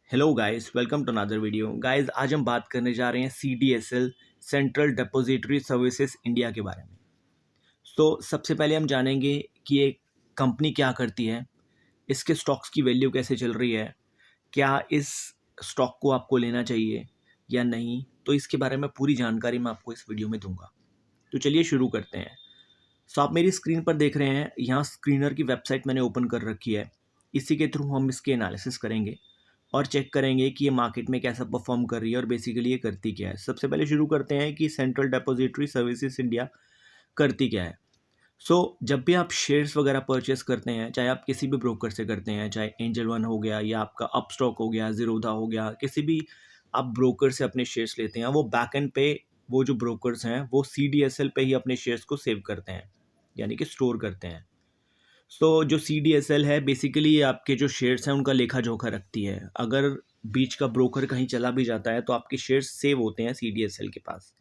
Hello guys, welcome to another video. Guys, आज हम बात करने जा रहे हैं CDSL central depository services India के बारे में। सबसे पहले हम जानेंगे कि ये कंपनी क्या करती है, इसके स्टॉक्स की वैल्यू कैसे चल रही है, क्या इस स्टॉक को आपको लेना चाहिए या नहीं। तो इसके बारे में पूरी जानकारी मैं आपको इस वीडियो में दूंगा। तो चलिए शुरू करते हैं। आप मेरी स्क्रीन पर देख रहे हैं, यहाँ स्क्रीनर की वेबसाइट मैंने ओपन कर रखी है। इसी के थ्रू हम इसके एनालिसिस करेंगे और चेक करेंगे कि ये मार्केट में कैसा परफॉर्म कर रही है और बेसिकली ये करती क्या है। सबसे पहले शुरू करते हैं कि सेंट्रल डिपॉजिटरी सर्विसेज इंडिया करती क्या है। जब भी आप शेयर्स वगैरह परचेस करते हैं, चाहे आप किसी भी ब्रोकर से करते हैं, चाहे एंजल वन हो गया या आपका अपस्टॉक हो गया, जीरोधा हो गया, किसी भी आप ब्रोकर से अपने शेयर्स लेते हैं, वो बैक एंड पे वो जो ब्रोकर्स हैं वो CDSL पे ही अपने शेयर्स को सेव करते हैं, यानी कि स्टोर करते हैं। जो CDSL है बेसिकली ये आपके जो शेयर्स हैं उनका लेखा जोखा रखती है। अगर बीच का ब्रोकर कहीं चला भी जाता है तो आपके शेयर्स सेव होते हैं CDSL के पास।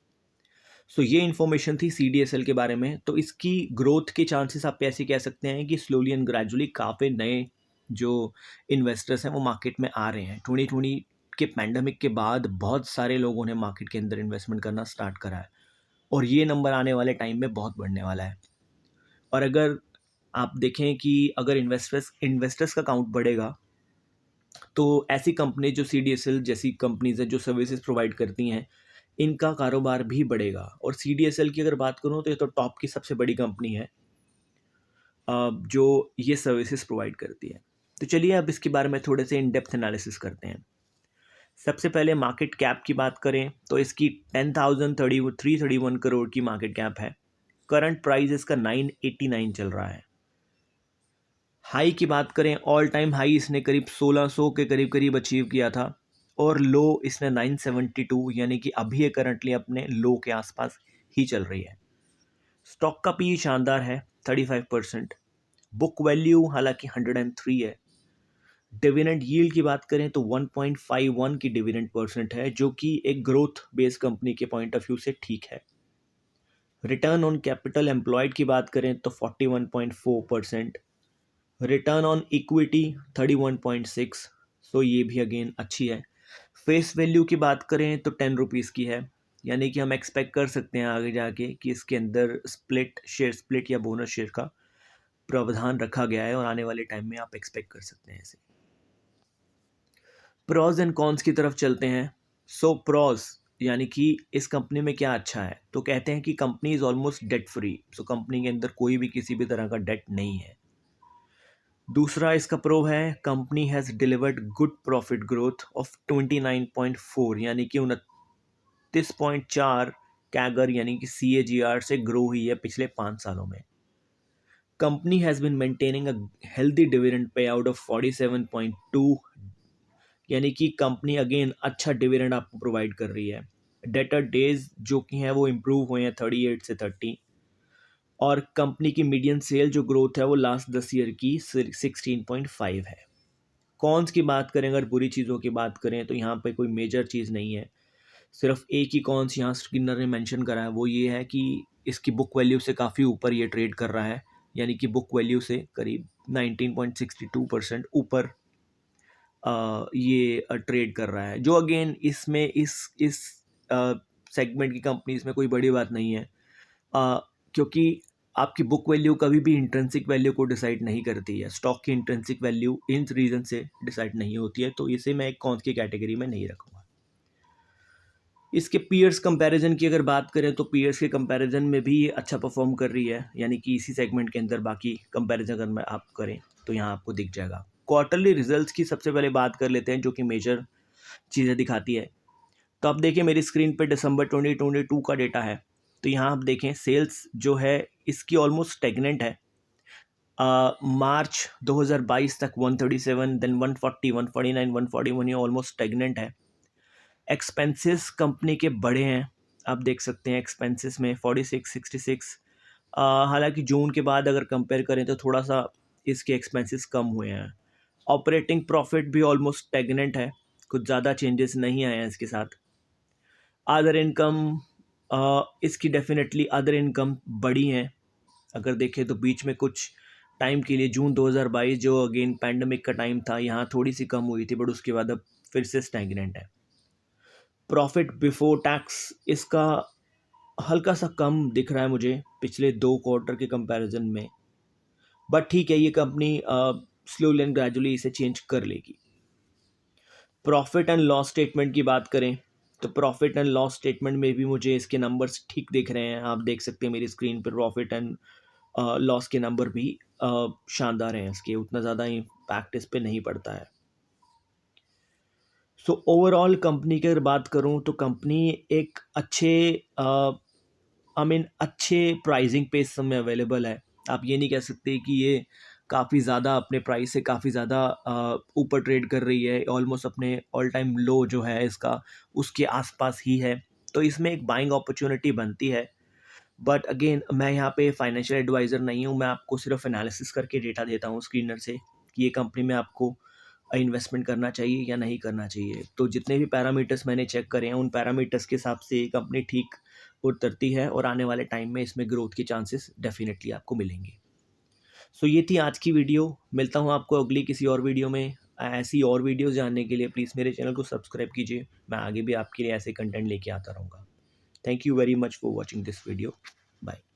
ये इन्फॉर्मेशन थी CDSL के बारे में। तो इसकी ग्रोथ के चांसेस आप ऐसे कह सकते हैं कि स्लोली एंड ग्रेजुअली काफ़ी नए जो इन्वेस्टर्स हैं वो मार्केट में आ रहे हैं। 2020 के पैंडमिक के बाद बहुत सारे लोगों ने मार्केट के अंदर इन्वेस्टमेंट करना स्टार्ट करा है और ये नंबर आने वाले टाइम में बहुत बढ़ने वाला है। और अगर आप देखें कि अगर इन्वेस्टर्स का काउंट बढ़ेगा तो ऐसी कंपनी जो CDSL जैसी कंपनीज है जो सर्विसेज प्रोवाइड करती हैं, इनका कारोबार भी बढ़ेगा। और CDSL की अगर बात करूँ तो ये तो टॉप की सबसे बड़ी कंपनी है जो ये सर्विसेज प्रोवाइड करती है। तो चलिए अब इसके बारे में थोड़े से इन डेप्थ एनालिसिस करते हैं। सबसे पहले मार्केट कैप की बात करें तो इसकी 331 करोड़ की मार्केट कैप है। करंट प्राइस इसका 989 चल रहा है। हाई की बात करें, ऑल टाइम हाई इसने करीब 1600 के करीब करीब अचीव किया था और लो इसने 972, यानी कि अभी ये करंटली अपने लो के आसपास ही चल रही है। स्टॉक का पी शानदार है 35%। बुक वैल्यू हालांकि 103 है। डिविडेंड यील्ड की बात करें तो 1.51 की डिविडेंड परसेंट है, जो कि एक ग्रोथ बेस्ड कंपनी के पॉइंट ऑफ व्यू से ठीक है। रिटर्न ऑन कैपिटल एम्प्लॉयड की बात करें तो 41.4%। रिटर्न ऑन इक्विटी 31.6, ये भी अगेन अच्छी है। फेस वैल्यू की बात करें तो 10 रुपीज़ की है, यानी कि हम एक्सपेक्ट कर सकते हैं आगे जाके कि इसके अंदर शेयर स्प्लिट या बोनस शेयर का प्रावधान रखा गया है और आने वाले टाइम में आप एक्सपेक्ट कर सकते हैं इसे। प्रॉज एंड कॉन्स की तरफ चलते हैं। प्रॉज यानी कि इस कंपनी में क्या अच्छा है, तो कहते हैं कि company is almost debt free. Company के अंदर कोई भी किसी भी तरह का डेट नहीं है। दूसरा इसका प्रो है, company has delivered good profit growth of 29.4, यानी कि 29.4 कैगर यानी कि CAGR से ग्रो हुई है पिछले 5 सालों में। Company has been maintaining a healthy dividend pay out of 47.2, यानी कि कंपनी अगेन अच्छा डिविडेंड आपको प्रोवाइड कर रही है। डेटर डेज जो कि हैं वो इम्प्रूव हुए हैं 38 से 30। और कंपनी की मीडियन सेल जो ग्रोथ है वो लास्ट 10 ईयर की 16.5 है। कॉन्स की बात करें, अगर बुरी चीज़ों की बात करें तो यहाँ पे कोई मेजर चीज़ नहीं है। सिर्फ एक ही कॉन्स यहाँ स्किनर ने मेंशन करा है, वो ये है कि इसकी बुक वैल्यू से काफ़ी ऊपर ये ट्रेड कर रहा है, यानी कि बुक वैल्यू से करीब 19.62% ऊपर ये ट्रेड कर रहा है, जो अगेन इसमें इस सेगमेंट की कंपनीज में कोई बड़ी बात नहीं है, क्योंकि आपकी बुक वैल्यू कभी भी इंट्रिंसिक वैल्यू को डिसाइड नहीं करती है। स्टॉक की इंट्रिंसिक वैल्यू इन रीज़न से डिसाइड नहीं होती है, तो इसे मैं एक कॉन्स की कैटेगरी में नहीं रखूँगा। इसके पीयर्स कंपैरिजन की अगर बात करें तो पीयर्स के कंपैरिजन में भी ये अच्छा परफॉर्म कर रही है, यानी कि इसी सेगमेंट के अंदर बाकी कंपैरिजन अगर मैं आप करें तो यहाँ आपको दिख जाएगा। क्वार्टरली रिजल्ट्स की सबसे पहले बात कर लेते हैं, जो कि मेजर चीज़ें दिखाती है। तो आप देखिए मेरी स्क्रीन पे दिसंबर 2022 का डेटा है। तो यहाँ आप देखें सेल्स जो है इसकी ऑलमोस्ट स्टेगनेंट है। मार्च 2022 तक 137, देन 140, 149, 141, ये ऑलमोस्ट स्टेगनेंट है। एक्सपेंसेस कंपनी के बड़े हैं, आप देख सकते हैं एक्सपेंसेस में 46, 66। हालांकि जून के बाद अगर कंपेयर करें तो थोड़ा सा इसके एक्सपेंसेस कम हुए हैं। ऑपरेटिंग प्रॉफिट भी ऑलमोस्ट स्टेगनेंट है, कुछ ज़्यादा चेंजेस नहीं आए हैं इसके साथ। अदर इनकम, इसकी डेफिनेटली अदर इनकम बड़ी हैं। अगर देखें तो बीच में कुछ टाइम के लिए जून 2022 जो अगेन पैंडमिक का टाइम था, यहाँ थोड़ी सी कम हुई थी, बट उसके बाद अब फिर से स्टैग्नेंट है। प्रॉफिट बिफोर टैक्स इसका हल्का सा कम दिख रहा है मुझे पिछले 2 क्वार्टर के कंपैरिजन में, बट ठीक है, ये कंपनी स्लोली एंड ग्रेजुअली इसे चेंज कर लेगी। प्रॉफिट एंड लॉस स्टेटमेंट की बात करें तो प्रॉफिट एंड लॉस स्टेटमेंट में भी मुझे इसके नंबर्स ठीक दिख रहे हैं। आप देख सकते हैं मेरी स्क्रीन पर प्रॉफिट एंड लॉस के नंबर भी शानदार हैं, इसके उतना ज़्यादा इम्पैक्ट इस पे नहीं पड़ता है। सो ओवरऑल कंपनी की अगर बात करूं तो कंपनी एक अच्छे प्राइसिंग पे इस समय अवेलेबल है। आप ये नहीं कह सकते कि ये काफ़ी ज़्यादा अपने प्राइस से काफ़ी ज़्यादा ऊपर ट्रेड कर रही है, ऑलमोस्ट अपने ऑल टाइम लो जो है इसका उसके आसपास ही है, तो इसमें एक बाइंग अपॉर्चुनिटी बनती है। बट अगेन मैं यहाँ पे फाइनेंशियल एडवाइज़र नहीं हूँ, मैं आपको सिर्फ एनालिसिस करके डेटा देता हूँ स्क्रीनर से कि ये कंपनी में आपको इन्वेस्टमेंट करना चाहिए या नहीं करना चाहिए। तो जितने भी पैरामीटर्स मैंने चेक करे हैं उन पैरामीटर्स के हिसाब से ये कंपनी ठीक उतरती है और आने वाले टाइम में इसमें ग्रोथ के चांसेस डेफिनेटली आपको मिलेंगे। सो ये थी आज की वीडियो, मिलता हूँ आपको अगली किसी और वीडियो में। ऐसी और वीडियोज़ जानने के लिए प्लीज़ मेरे चैनल को सब्सक्राइब कीजिए, मैं आगे भी आपके लिए ऐसे कंटेंट लेके आता रहूँगा। Thank you very much for watching this video. Bye.